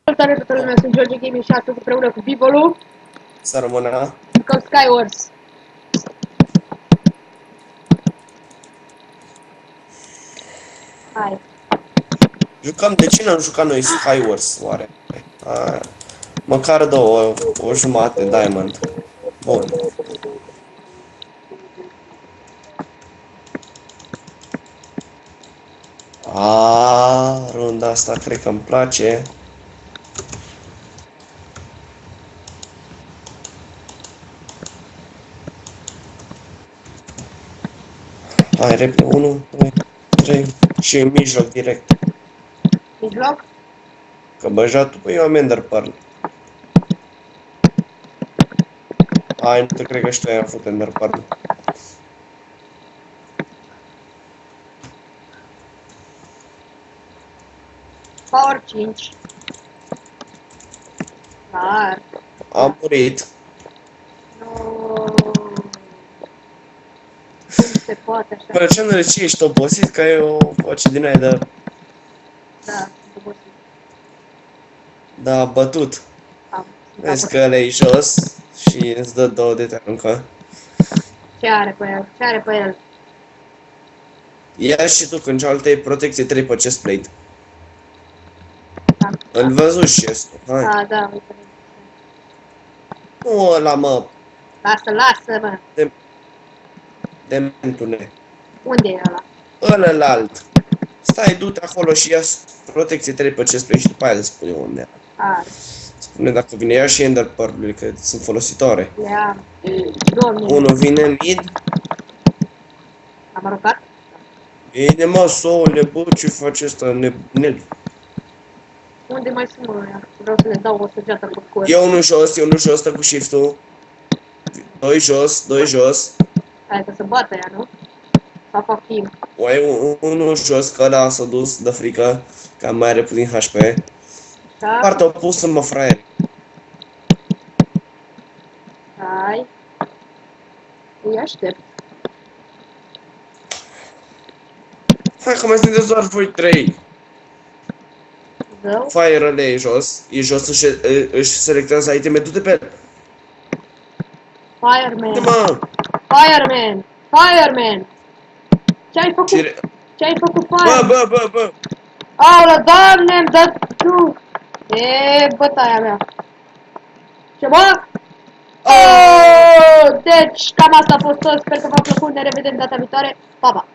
Salutare toată lumea, sunt George Gaming și astăzi împreună cu Bibolu Să rămână. jucăm Skywars. Hai. Jucăm, de ce n-am jucat noi Skywars, oare? Hai. Măcar dă o jumătate diamond. Bun. Runda asta cred că îmi place. Hai, repede, 1, 2, 3 și în mijloc direct. Mijloc? Că băjatul, păi eu am Ender Pearl. Hai, nu te cred că și tu ai avut Ender Pearl. Power 5. Dar... Am murit. Nu... Cum se poate așa? Până ce nu ce ești obosit, că e o voce din aia de... Da, sunt obosit. Da, bătut. Am. Vezi că ăla-i jos și îți dă 2 de teancă. Ce are pe el? Ce are pe el? Ia și tu când cealaltă e protecție 3 pe chest plate. Da. Îl văzut și este. Hai. Da, uite. Nu ăla, mă. Lasă, mă. Dementune. Unde e ăla? Ălălalt. Stai, du-te acolo și ia protecție 3 pe chest plate și după aia îți spune unde e. Spune dacă vine, ia și Ender Pearl-uri, că sunt folositoare. Le am. 2000. Unul vine în mid. Am aruncat? Bine, mă, soule, bă, ce face ăsta nebunel? Unde mai sunt, mă? Vreau să le dau o săgeată pe cur. E unul jos ăsta cu shift-ul. 2 jos, 2 jos. Hai că se bată ea, nu? Sau fac timp. O ai unul jos, că ăla s-a dus de frică, că mai are puțin HP. Da? Partea opusă, mă, fraier. Hai. Îi aștept. Hai că mai sunteți doar voi 3. Zău. Fire-ul e jos, își selectează iteme, du-te pe el. Fireman. Mă, Fireman. Fireman. Ce-ai făcut? Ce-ai făcut, Fireman? bă. Aolă, doamne, îmi dă tu. E bătaia mea. Ce, bă? Oh, deci, cam asta a fost tot. Sper că v-a plăcut. Ne revedem data viitoare. Pa, pa.